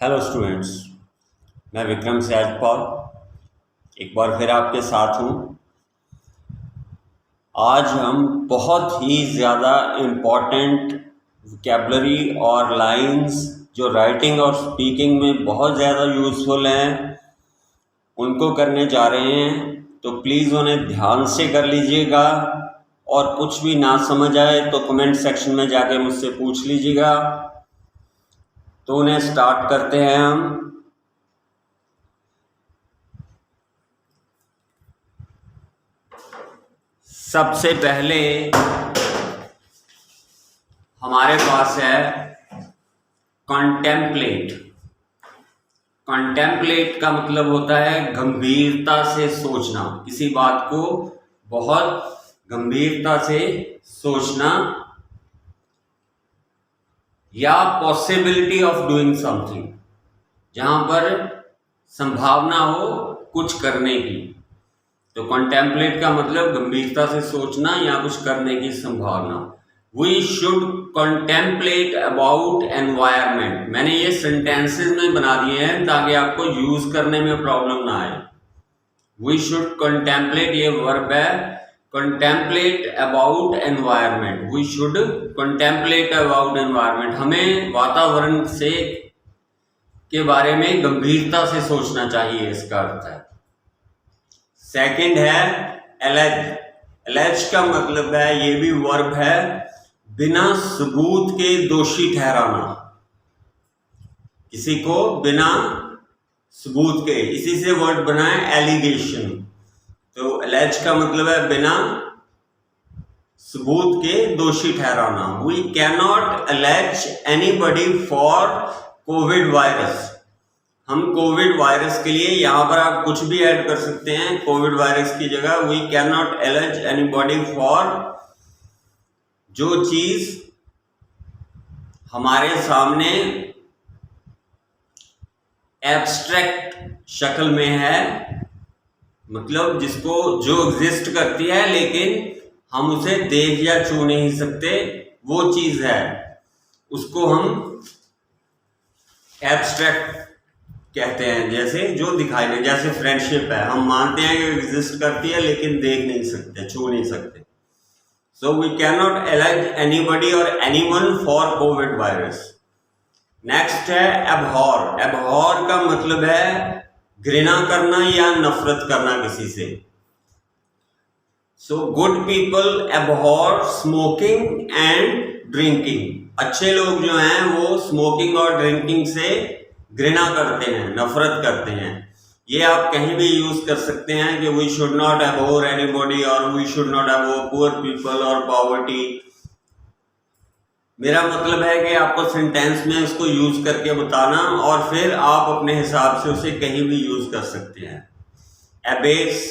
Hello students, मैं विक्रम सैजपाल एक बार फिर आपके साथ हूँ। आज हम बहुत ही ज़्यादा इम्पॉर्टेंट वोकैबुलरी और लाइंस जो राइटिंग और स्पीकिंग में बहुत ज़्यादा यूज़फुल हैं उनको करने जा रहे हैं, तो प्लीज़ उन्हें ध्यान से कर लीजिएगा और कुछ भी ना समझ आए तो कमेंट सेक्शन में जाके मुझसे पूछ लीजिएगा। तो उन्हें स्टार्ट करते हैं हम। सबसे पहले हमारे पास है कॉन्टेम्पलेट। कॉन्टेम्पलेट का मतलब होता है गंभीरता से सोचना, किसी बात को बहुत गंभीरता से सोचना या पॉसिबिलिटी ऑफ डूइंग समथिंग, जहां पर संभावना हो कुछ करने की। तो कॉन्टेम्पलेट का मतलब गंभीरता से सोचना या कुछ करने की संभावना। We should contemplate about environment. मैंने ये सेंटेंसेस में बना दिए हैं ताकि आपको यूज करने में प्रॉब्लम ना आए। वी शुड कॉन्टेम्पलेट, ये वर्ब है, contemplate about environment. We should contemplate about environment. हमें वातावरण से के बारे में गंभीरता से सोचना चाहिए, इसका अर्थ है। सेकंड है एलेज। एलेज का मतलब है, ये भी वर्ब है, बिना सबूत के दोषी ठहराना, किसी को बिना सबूत के, इसी से वर्ड बना है एलिगेशन। तो एलेज का मतलब है बिना सबूत के दोषी ठहराना। We can not allege anybody for Covid virus. हम कोविड वायरस के लिए, यहां पर आप कुछ भी ऐड कर सकते हैं कोविड वायरस की जगह। We can not allege anybody for, जो चीज हमारे सामने एब्स्ट्रैक्ट शक्ल में है, मतलब जिसको जो एग्जिस्ट करती है लेकिन हम उसे देख या छू नहीं सकते, वो चीज है, उसको हम एब्स्ट्रैक्ट कहते हैं। जैसे जो दिखाई दे, जैसे फ्रेंडशिप है, हम मानते हैं कि एग्जिस्ट करती है लेकिन देख नहीं सकते, छू नहीं सकते। So we can not allege anybody और anyone for Covid virus. Next है एबहॉर। एबहॉर का मतलब है घृणा करना या नफरत करना किसी से। So good people abhor smoking and drinking. अच्छे लोग जो हैं वो स्मोकिंग और ड्रिंकिंग से घृणा करते हैं, नफरत करते हैं। ये आप कहीं भी यूज कर सकते हैं कि we should not abhor anybody और we should not abhor poor people और पॉवर्टी। मेरा मतलब है कि आपको सेंटेंस में उसको यूज करके बताना और फिर आप अपने हिसाब से उसे कहीं भी यूज कर सकते हैं। एबेस।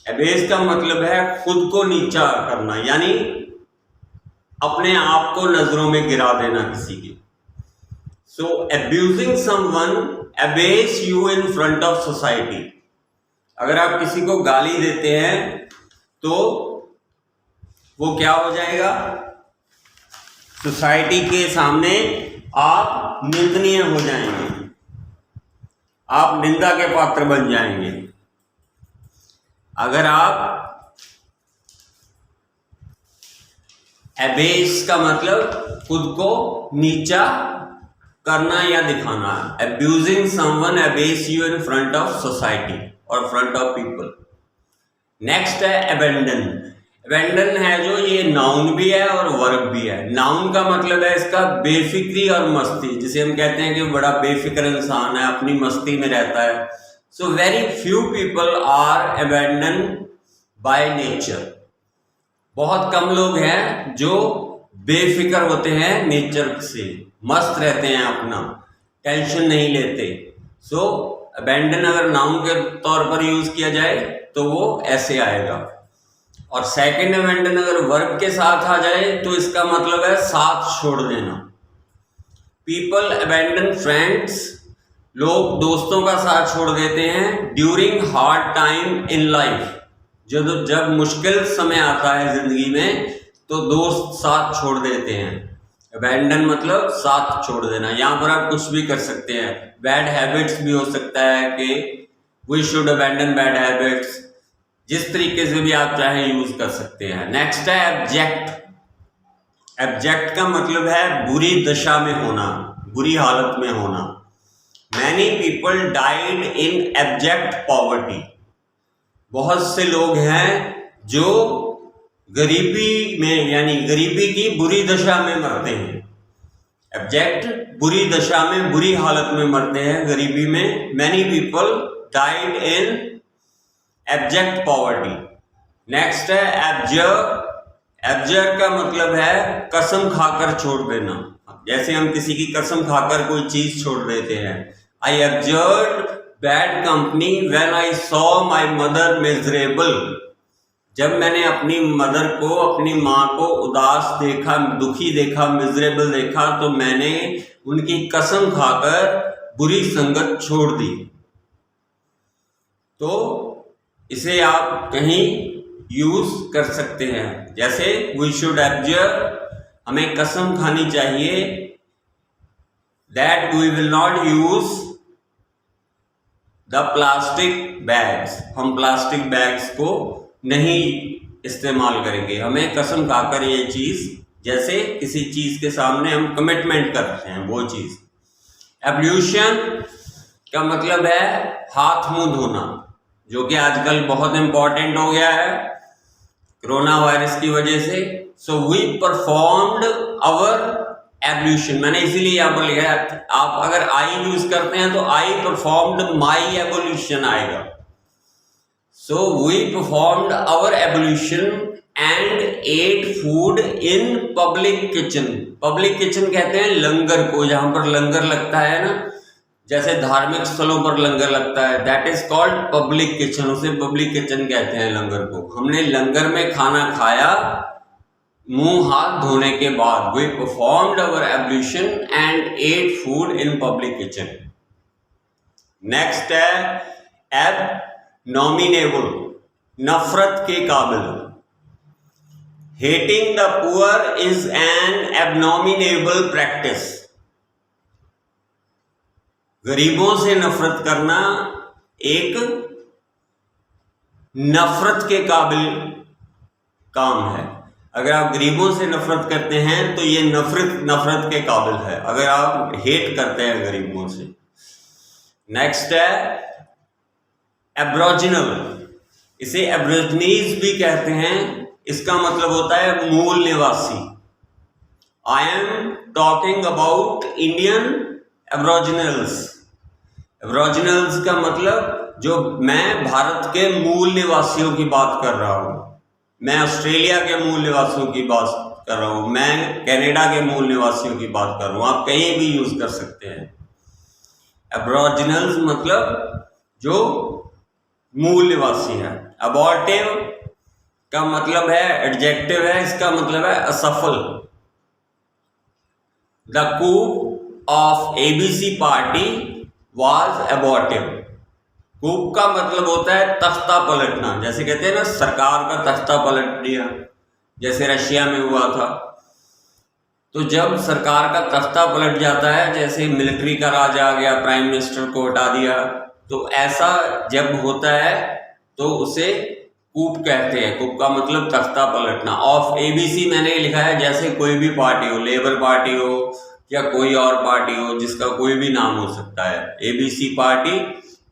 एबेस का मतलब है खुद को नीचा करना, यानी अपने आप को नजरों में गिरा देना किसी की। So abusing someone abase you in front of society। अगर आप किसी को गाली देते हैं तो वो क्या हो जाएगा, सोसाइटी के सामने आप निंदनीय हो जाएंगे, आप निंदा के पात्र बन जाएंगे। अगर आप एबेस का मतलब खुद को नीचा करना या दिखाना। Abusing someone abyss you in front of society और फ्रंट ऑफ पीपल। नेक्स्ट है अबेंडन। अबेंडन है जो, ये नाउन भी है और वर्ब भी है। नाउन का मतलब है इसका बेफिक्री और मस्ती, जिसे हम कहते हैं कि बड़ा बेफिक्र इंसान है, अपनी मस्ती में रहता है। So very few people are abandon by nature. बहुत कम लोग हैं जो बेफिक्र होते हैं नेचर से, मस्त रहते हैं, अपना टेंशन नहीं लेते। सो अबेंडन अगर नाउन के तौर पर यूज किया जाए तो वो ऐसे आएगा। और सेकंड अबेंडन अगर वर्ब के साथ आ जाए तो इसका मतलब है साथ छोड़ देना। People abandon friends. लोग दोस्तों का साथ छोड़ देते हैं during hard time in life. जब मुश्किल समय आता है जिंदगी में तो दोस्त साथ छोड़ देते हैं। अबैंडन मतलब साथ छोड़ देना। यहाँ पर आप कुछ भी कर सकते हैं, बैड हैबिट्स भी हो सकता है कि we should abandon bad habits, जिस तरीके से भी आप चाहें यूज कर सकते हैं। नेक्स्ट है एब्जेक्ट। एब्जेक्ट का मतलब है बुरी दशा में होना, बुरी हालत में होना। Many people died in abject poverty. बहुत से लोग हैं जो गरीबी में यानी गरीबी की बुरी दशा में मरते हैं। एब्जेक्ट बुरी दशा में, बुरी हालत में मरते हैं, गरीबी में। Many people died in abject poverty. Next है एब्जर। एब्जर का मतलब है कसम खाकर छोड़ देना। जैसे हम किसी की कसम खाकर कोई चीज छोड़ देते हैं। I abjured bad company when I saw my mother miserable. जब मैंने अपनी मदर को, अपनी माँ को उदास देखा, दुखी देखा, मिजरेबल देखा, तो मैंने उनकी कसम खाकर बुरी संगत छोड़ दी। तो इसे आप कहीं यूज कर सकते हैं, जैसे वी शुड एब्जर, हमें कसम खानी चाहिए, that we will not use the plastic bags, हम प्लास्टिक बैग्स को नहीं इस्तेमाल करेंगे। हमें कसम खाकर ये चीज, जैसे किसी चीज के सामने हम कमिटमेंट करते हैं वो चीज। एब्ल्यूशन का मतलब है हाथ मुंह धोना, जो कि आजकल बहुत इंपॉर्टेंट हो गया है कोरोना वायरस की वजह से। So we performed our ablution. मैंने इसीलिए यहाँ पर लिखा है, आप अगर आई यूज करते हैं तो आई परफॉर्म्ड माई एवोल्यूशन आएगा। So we performed our evolution and ate food in public kitchen. Public kitchen कहते हैं लंगर को, जहां पर लंगर लगता है ना, जैसे धार्मिक स्थलों पर लंगर लगता है, that is called public kitchen. उसे पब्लिक किचन कहते हैं लंगर को। हमने लंगर में खाना खाया मुंह हाथ धोने के बाद। We performed our ablution and ate food in public kitchen. Next है एबनॉमिनेबल, नफरत के काबिल। Hating the poor is an abominable practice. गरीबों से नफरत करना एक नफरत के काबिल काम है। अगर आप गरीबों से नफरत करते हैं तो ये नफरत के काबिल है, अगर आप हेट करते हैं गरीबों से। नेक्स्ट है एब्रोजिनल, इसे एब्रोजनीज भी कहते हैं। इसका मतलब होता है मूल निवासी। I am talking about Indian aboriginals. Aboriginals का मतलब जो, मैं भारत के मूल निवासियों की बात कर रहा हूं, मैं ऑस्ट्रेलिया के मूल निवासियों की बात कर रहा हूं, मैं कनाडा के मूल निवासियों की बात कर रहा हूं। आप कहीं भी यूज कर सकते हैं। एब्रोजिनल्स मतलब जो मूल निवासी है। अबॉर्टिव का मतलब है एडजेक्टिव है, इसका मतलब है असफल। The coup of ABC party was abortive. Coup का मतलब होता है तख्ता पलटना, जैसे कहते हैं ना सरकार का तख्ता पलट दिया, जैसे रशिया में हुआ था। तो जब सरकार का तख्ता पलट जाता है, जैसे मिलिट्री का राज आ गया, प्राइम मिनिस्टर को हटा दिया, तो ऐसा जब होता है तो उसे कूप कहते हैं। कूप का मतलब तख्ता पलटना। ऑफ एबीसी मैंने लिखा है, जैसे कोई भी पार्टी हो, लेबर पार्टी हो या कोई और पार्टी हो, जिसका कोई भी नाम हो सकता है। ABC party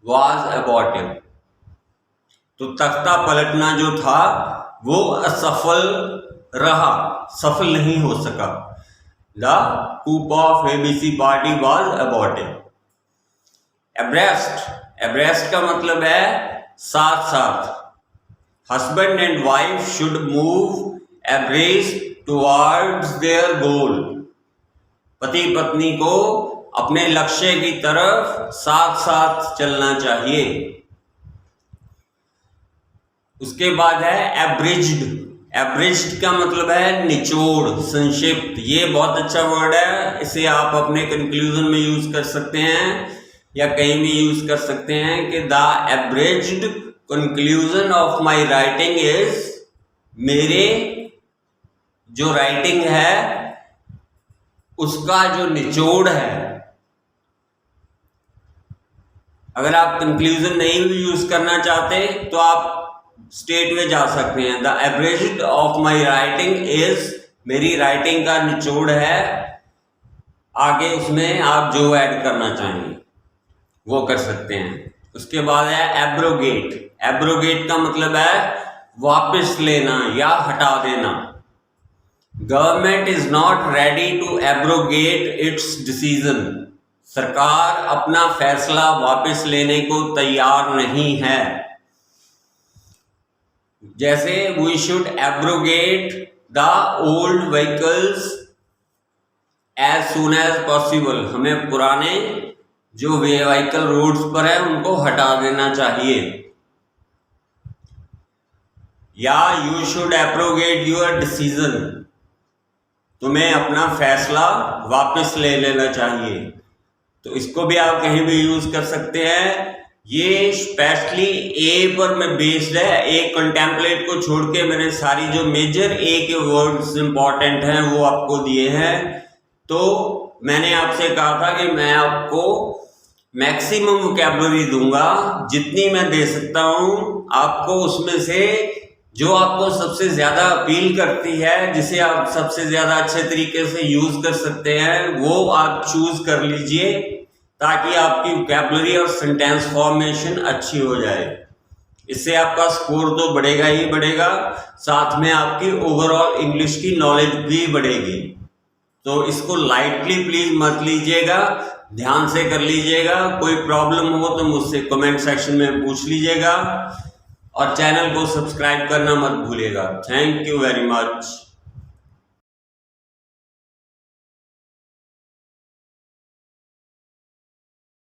was abortive. तो तख्ता पलटना जो था वो असफल रहा, सफल नहीं हो सका। The coup of ABC party was abortive. Abreast, abreast का मतलब है साथ साथ। Husband and wife should move abreast towards their goal. पति पत्नी को अपने लक्ष्य की तरफ साथ साथ चलना चाहिए। उसके बाद है एब्रिज्ड। एब्रिज्ड का मतलब है निचोड़, संक्षिप्त। ये बहुत अच्छा वर्ड है, इसे आप अपने कंक्लूजन में यूज कर सकते हैं या कहीं भी यूज कर सकते हैं कि the abridged conclusion of my writing is, मेरे जो राइटिंग है उसका जो निचोड़ है, अगर आप कंक्लूजन नहीं भी यूज करना चाहते तो आप स्टेट में जा सकते हैं, the average of my writing is, मेरी राइटिंग का निचोड़ है। आगे उसमें आप जो ऐड करना चाहेंगे वो कर सकते हैं। उसके बाद है एब्रोगेट। एब्रोगेट का मतलब है वापस लेना या हटा देना। Government is not ready to abrogate its decision. सरकार अपना फैसला वापस लेने को तैयार नहीं है। जैसे we should abrogate the old vehicles as soon as possible. हमें पुराने जो व्हीकल रोड्स पर है उनको हटा देना चाहिए। या you should abrogate your decision, तुम्हें अपना फैसला वापस ले लेना चाहिए। तो इसको भी आप कहीं भी यूज कर सकते हैं। ये स्पेशली ए पर मैं बेस्ड है। ए कंटेम्पलेट को छोड़ के मैंने सारी जो मेजर ए के वर्ड्स इंपॉर्टेंट हैं वो आपको दिए हैं। तो मैंने आपसे कहा था कि मैं आपको मैक्सिमम वोकैबुलरी दूंगा, जितनी मैं दे सकता हूं आपको। उसमें से जो आपको सबसे ज्यादा अपील करती है, जिसे आप सबसे ज्यादा अच्छे तरीके से यूज कर सकते हैं, वो आप चूज कर लीजिए, ताकि आपकी वोकैबुलरी और सेंटेंस फॉर्मेशन अच्छी हो जाए। इससे आपका स्कोर तो बढ़ेगा ही बढ़ेगा, साथ में आपकी ओवरऑल इंग्लिश की नॉलेज भी बढ़ेगी। तो इसको लाइटली प्लीज मत लीजिएगा, ध्यान से कर लीजिएगा। कोई प्रॉब्लम हो तो मुझसे कमेंट सेक्शन में पूछ लीजिएगा, और चैनल को सब्सक्राइब करना मत भूलिएगा। Thank you very much.